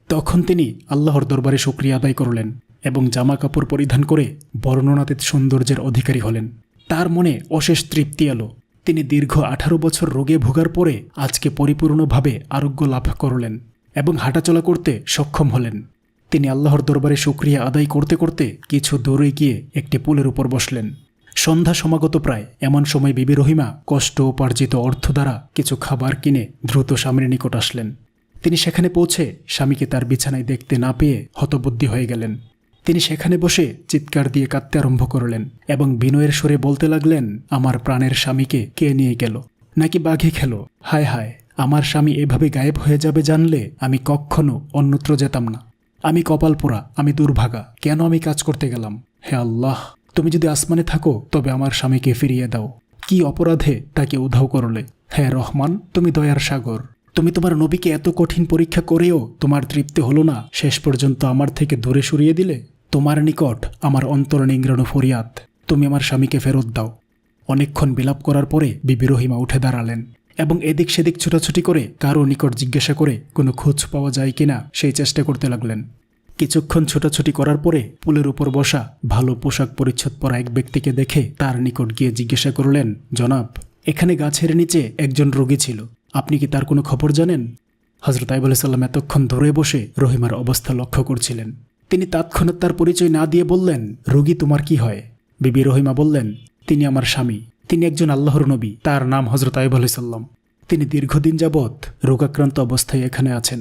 তখন তিনি আল্লাহর দরবারে শুকরিয়া আদায় করলেন এবং জামা কাপড় পরিধান করে বর্ণনাতীত সৌন্দর্যের অধিকারী হলেন। তার মনে অশেষ তৃপ্তি এলো। তিনি দীর্ঘ 18 বছর রোগে ভোগার পরে আজকে পরিপূর্ণভাবে আরোগ্য লাভ করলেন এবং হাঁটাচলা করতে সক্ষম হলেন। তিনি আল্লাহর দরবারে শুকরিয়া আদায় করতে করতে কিছু দূরে গিয়ে একটি পুলের উপর বসলেন। সন্ধ্যা সমাগত প্রায়। এমন সময় বিবি রহিমা কষ্ট উপার্জিত অর্থ দ্বারা কিছু খাবার কিনে দ্রুত স্বামীর নিকট আসলেন। তিনি সেখানে পৌঁছে স্বামীকে তার বিছানায় দেখতে না পেয়ে হতবুদ্ধি হয়ে গেলেন। তিনি সেখানে বসে চিৎকার দিয়ে কাঁদতে আরম্ভ করলেন এবং বিনয়ের সুরে বলতে লাগলেন, আমার প্রাণের স্বামীকে কে নিয়ে গেল? নাকি বাঘে খেল? হায় হায়, আমার স্বামী এভাবে গায়েব হয়ে যাবে জানলে আমি কখনো অন্যত্র যেতাম না। আমি কপাল পোড়া, আমি দুর্ভাগা, কেন আমি কাজ করতে গেলাম? হে আল্লাহ, তুমি যদি আসমানে থাকো তবে আমার স্বামীকে ফিরিয়ে দাও। কি অপরাধে তাকে উধাও করলে? হে রহমান, তুমি দয়ার সাগর। তুমি তোমার নবীকে এত কঠিন পরীক্ষা করেও তোমার তৃপ্তি হলো না, শেষ পর্যন্ত আমার থেকে দূরে সরিয়ে দিলে। তোমার নিকট আমার অন্তর নিংড়ানো ফরিয়াদ, তুমি আমার স্বামীকে ফেরত দাও। অনেকক্ষণ বিলাপ করার পরে বিবি রহিমা উঠে দাঁড়ালেন এবং এদিক সেদিক ছুটাছুটি করে কারো নিকট জিজ্ঞাসা করে কোনো খোঁজ পাওয়া যায় কিনা সেই চেষ্টা করতে লাগলেন। কিছুক্ষণ ছোটাছুটি করার পরে পুলের উপর বসা ভালো পোশাক পরিচ্ছদ পরা এক ব্যক্তিকে দেখে তার নিকট গিয়ে জিজ্ঞাসা করলেন, জনাব, এখানে গাছের নিচে একজন রোগী ছিল, আপনি কি তার কোনো খবর জানেন? হযরত আইয়ুব আলাইহিস সালাম এতক্ষণ দূরে বসে রহিমার অবস্থা লক্ষ্য করছিলেন। তিনি তৎক্ষণাৎ তার পরিচয় না দিয়ে বললেন, রোগী তোমার কি হয়? বিবি রহিমা বললেন, তিনি আমার স্বামী, তিনি একজন আল্লাহর নবী, তার নাম হযরত আইয়ুব আলাইহিস সালাম। তিনি দীর্ঘদিন যাবৎ রোগাক্রান্ত অবস্থায় এখানে আছেন।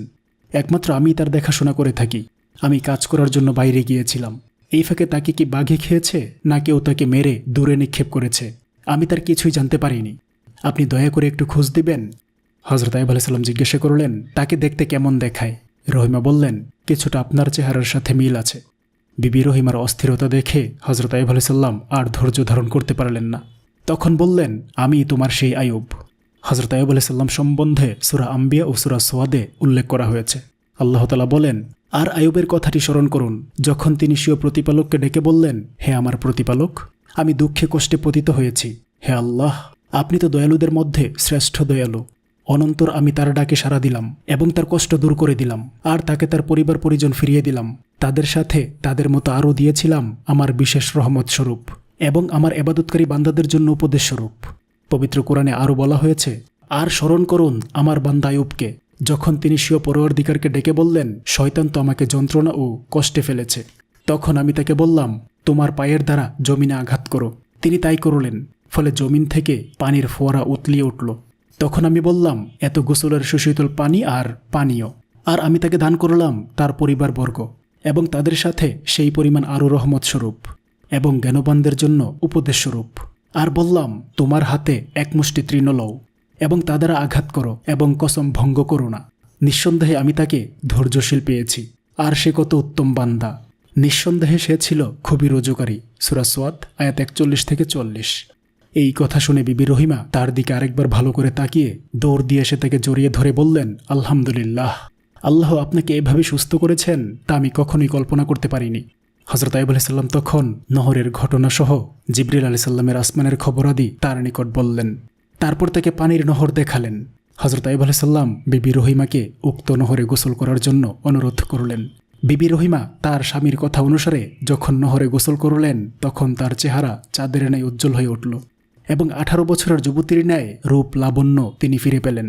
একমাত্র আমি তার দেখাশোনা করে থাকি। আমি কাজ করার জন্য বাইরে গিয়েছিলাম। এই ফাঁকে তাকে কি বাঘে খেয়েছে না কেউ তাকে মেরে দূরে নিক্ষেপ করেছে, আমি তার কিছুই জানতে পারিনি। আপনি দয়া করে একটু খোঁজ দিবেন। হযরত আইয়ুব আলাইহিস সালাম জিজ্ঞাসা করলেন, তাকে দেখতে কেমন দেখায়? রহিমা বললেন, কিছুটা আপনার চেহারার সাথে মিল আছে। বিবি রহিমার অস্থিরতা দেখে হযরত আইয়ুব আলাইহিস সালাম আর ধৈর্য ধারণ করতে পারলেন না। তখন বললেন, আমি তোমার সেই আইয়ুব। হযরত আইয়ুব আলাইহিস সালাম সম্বন্ধে সূরা আম্বিয়া ও সূরা সোয়াদে উল্লেখ করা হয়েছে। আল্লাহ তাআলা বলেন, আর আইয়ুবের কথাটি স্মরণ করুন, যখন তিনি স্বীয় প্রতিপালককে ডেকে বললেন, হে আমার প্রতিপালক, আমি দুঃখে কষ্টে পতিত হয়েছি। হে আল্লাহ, আপনি তো দয়ালুদের মধ্যে শ্রেষ্ঠ দয়ালু। অনন্তর আমি তার ডাকে সাড়া দিলাম এবং তার কষ্ট দূর করে দিলাম, আর তাকে তার পরিবার পরিজন ফিরিয়ে দিলাম। তাদের সাথে তাদের মতো আরও দিয়েছিলাম আমার বিশেষ রহমত স্বরূপ এবং আমার ইবাদতকারী বান্দাদের জন্য উপদেশ স্বরূপ। পবিত্র কোরআনে আরও বলা হয়েছে, আর স্মরণ করুন আমার বান্দা আইয়ুবকে, যখন তিনি স্বীয় পরওয়ারদিগারকে ডেকে বললেন, শয়তান তো আমাকে যন্ত্রণা ও কষ্টে ফেলেছে। তখন আমি তাকে বললাম, তোমার পায়ের দ্বারা জমিনে আঘাত করো। তিনি তাই করলেন, ফলে জমিন থেকে পানির ফোয়ারা উতলিয়ে উঠল। তখন আমি বললাম, এত গোসলের সুশীতল পানি আর পানীয়। আর আমি তাকে দান করলাম তার পরিবারবর্গ এবং তাদের সাথে সেই পরিমাণ আরও রহমত স্বরূপ এবং জ্ঞানবানদের জন্য উপদেশ স্বরূপ। আর বললাম, তোমার হাতে এক মুষ্টি তৃণ লও এবং তা দ্বারা আঘাত করো এবং কসম ভঙ্গ করো না। নিঃসন্দেহে আমি তাকে ধৈর্যশীল পেয়েছি, আর সে কত উত্তম বান্দা। নিঃসন্দেহে সে ছিল খুবই রোজগারী। সূরা সোয়াদ আয়াত 41-40। এই কথা শুনে বিবি রহিমা তার দিকে আরেকবার ভালো করে তাকিয়ে দৌড় দিয়ে এসে তাকে জড়িয়ে ধরে বললেন, আলহামদুলিল্লাহ, আল্লাহ আপনাকে এভাবে সুস্থ করেছেন তা আমি কখনোই কল্পনা করতে পারিনি। হযরত আইয়ুব আলাইহিস সালাম তখন নহরের ঘটনাসহ জিবরিল আলাইহিস সালামের আসমানের খবরাদি তার নিকট বললেন। তারপর তাকে পানির নহর দেখালেন। হযরত আইয়ুব আলাইহিস সালাম বিবি রহিমাকে উক্ত নহরে গোসল করার জন্য অনুরোধ করলেন। বিবি রহিমা তার স্বামীর কথা অনুসারে যখন নহরে গোসল করলেন, তখন তার চেহারা চাঁদের ন্যায় উজ্জ্বল হয়ে উঠল এবং 18 বছরের যুবতীর ন্যায় রূপ লাবণ্য তিনি ফিরে পেলেন।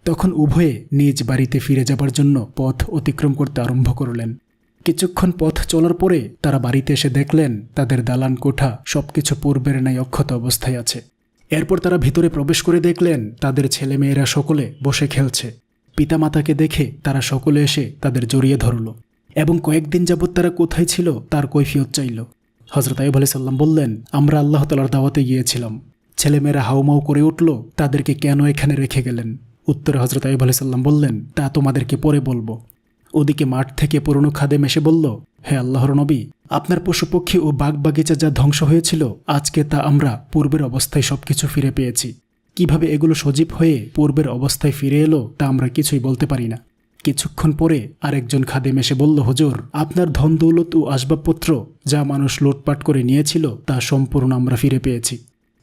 তখন উভয়ে নিজ বাড়িতে ফিরে যাবার জন্য পথ অতিক্রম করতে আরম্ভ করলেন। কিছুক্ষণ পথ চলার পরে তারা বাড়িতে এসে দেখলেন তাদের দালান কোঠা সবকিছু পূর্বের ন্যায় অক্ষত অবস্থায় আছে। এরপর তারা ভিতরে প্রবেশ করে দেখলেন তাদের ছেলেমেয়েরা সকলে বসে খেলছে। পিতামাতাকে দেখে তারা সকলে এসে তাদের জড়িয়ে ধরল এবং কয়েকদিন যাবৎ তারা কোথায় ছিল তার কৈফিয়ত চাইল। হযরত আইয়ুব আলাইহিস সালাম বললেন, আমরা আল্লাহ তাআলার দাওয়াতে গিয়েছিলাম। ছেলেমেয়েরা হাউমাউ করে উঠল, তাদেরকে কেন এখানে রেখে গেলেন? উত্তরে হযরত আইয়ুব আলাইহিস সালাম বললেন, তা তোমাদেরকে পরে বলবো। ওদিকে মাঠ থেকে পুরনো খাদেম এসে বলল, হে আল্লাহর নবী, আপনার পশুপক্ষী ও বাগ বাগিচা যা ধ্বংস হয়েছিল, আজকে তা আমরা পূর্বের অবস্থায় সবকিছু ফিরে পেয়েছি। কিভাবে এগুলো সজীব হয়ে পূর্বের অবস্থায় ফিরে এলো তা আমরা কিছুই বলতে পারি না। কিছুক্ষণ পরে আরেকজন খাদেম এসে বলল, হুজুর, আপনার ধন দৌলত ও আসবাবপত্র যা মানুষ লুটপাট করে নিয়েছিল তা সম্পূর্ণ আমরা ফিরে পেয়েছি।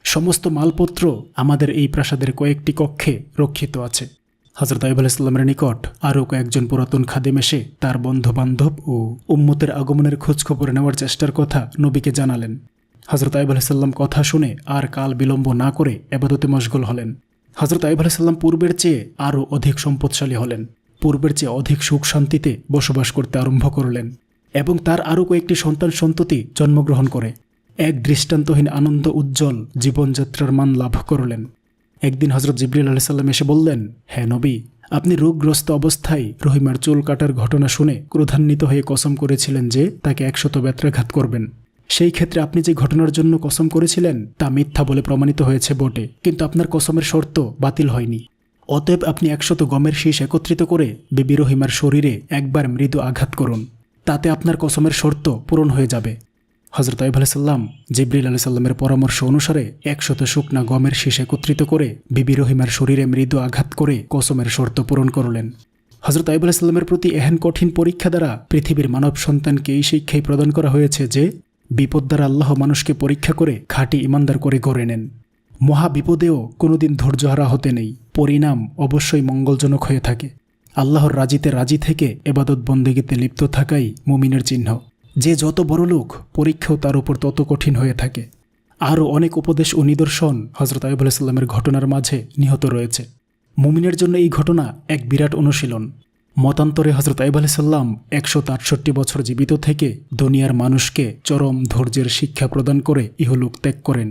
সমস্ত মালপত্র আমাদের এই প্রাসাদের কয়েকটি কক্ষে রক্ষিত আছে। হযরত আইয়ুব আলাইহিস সালামের নিকট আরও কয়েকজন পুরাতন খাদেম এসে তার বন্ধু বান্ধব ও উম্মতের আগমনের খোঁজখবর নেওয়ার চেষ্টার কথা নবীকে জানালেন। হযরত আইয়ুব আলাইহিস সালাম কথা শুনে আর কাল বিলম্ব না করে ইবাদতে মশগুল হলেন। হযরত আইয়ুব আলাইহিস সালাম পূর্বের চেয়ে আরও অধিক সম্পদশালী হলেন, পূর্বের চেয়ে অধিক সুখ শান্তিতে বসবাস করতে আরম্ভ করলেন এবং তার আরও কয়েকটি সন্তান সন্ততি জন্মগ্রহণ করে। এক দৃষ্টান্তহীন আনন্দ উজ্জ্বল জীবনযাত্রার মান লাভ করলেন। একদিন হজরত জিবরিল আলাইহিস সালাম এসে বললেন, হে নবী, আপনি রোগগ্রস্ত অবস্থায় রহিমার চুল কাটার ঘটনা শুনে ক্রোধান্বিত হয়ে কসম করেছিলেন যে তাকে 100 ব্যত্রাঘাত করবেন। সেই ক্ষেত্রে আপনি যে ঘটনার জন্য কসম করেছিলেন তা মিথ্যা বলে প্রমাণিত হয়েছে বটে, কিন্তু আপনার কসমের শর্ত বাতিল হয়নি। অতএব আপনি 100 গমের শীষ একত্রিত করে বিবি রহিমার শরীরে একবার মৃদু আঘাত করুন, তাতে আপনার কসমের শর্ত পূরণ হয়ে যাবে। হজরত আইয়ুব আলাইহিস সালাম জিবরিল আলাইহিস সালামের পরামর্শ অনুসারে 100 শুকনা গমের শীষ একত্রিত করে বিবি রহিমার শরীরে মৃদু আঘাত করে কসমের শর্ত পূরণ করলেন। হজরত আইয়ুব আলাইহিস সালামের প্রতি এহেন কঠিন পরীক্ষা দ্বারা পৃথিবীর মানব সন্তানকে এই শিক্ষাই প্রদান করা হয়েছে যে বিপদ দ্বারা আল্লাহ মানুষকে পরীক্ষা করে খাঁটি ইমানদার করে গড়ে নেন। মহা বিপদেও কোনোদিন ধৈর্যহারা হতে নেই, পরিণাম অবশ্যই মঙ্গলজনক হয়ে থাকে। আল্লাহর রাজিতে রাজি থেকে এবাদত বন্দেগীতে লিপ্ত থাকাই মুমিনের চিহ্ন। যে যত বড় লোক, পরীক্ষাও তার উপর তত কঠিন হয়ে থাকে। আরও অনেক উপদেশ ও নিদর্শন হজরত আইয়ুব আলাইহিস সালামের ঘটনার মাঝে নিহত রয়েছে। মুমিনের জন্য এই ঘটনা এক বিরাট অনুশীলন। মতান্তরে হজরত আইয়ুব আলাইহিস সালাম 163 বছর জীবিত থেকে দুনিয়ার মানুষকে চরম ধৈর্যের শিক্ষা প্রদান করে ইহলোক ত্যাগ করেন।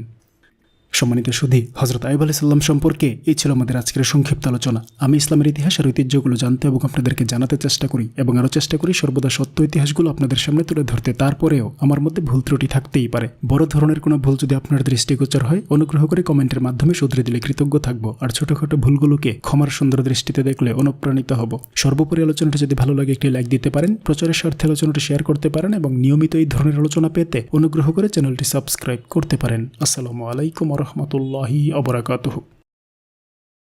সম্মানিত সুধী, হজরত আইয়ুব আলাইহিস সালাম সম্পর্কে এই ছিল আমাদের আজকের সংক্ষিপ্ত আলোচনা। আমি ইসলামের ইতিহাস আর ঐতিহ্যগুলো জানতে এবং আপনাদেরকে জানাতে চেষ্টা করি এবং আরও চেষ্টা করি সর্বদা সত্য ইতিহাসগুলো আপনাদের সামনে তুলে ধরতে। তারপরেও আমার মধ্যে ভুল ত্রুটি থাকতেই পারে। বড় ধরনের কোনো ভুল যদি আপনার দৃষ্টিগোচর হয়, অনুগ্রহ করে কমেন্টের মাধ্যমে শুধরে দিলে কৃতজ্ঞ থাকব। আর ছোটখাটো ভুলগুলোকে ক্ষমার সুন্দর দৃষ্টিতে দেখলে অনুপ্রাণিত হব। সর্বোপরি আলোচনাটি যদি ভালো লাগে একটি লাইক দিতে পারেন, প্রচারের স্বার্থে আলোচনাটি শেয়ার করতে পারেন এবং নিয়মিত এই ধরনের আলোচনা পেতে অনুগ্রহ করে চ্যানেলটি সাবস্ক্রাইব করতে পারেন। আসসালামু আলাইকুম ওয়া রাহমাতুল্লাহি ওয়া বারাকাতুহু।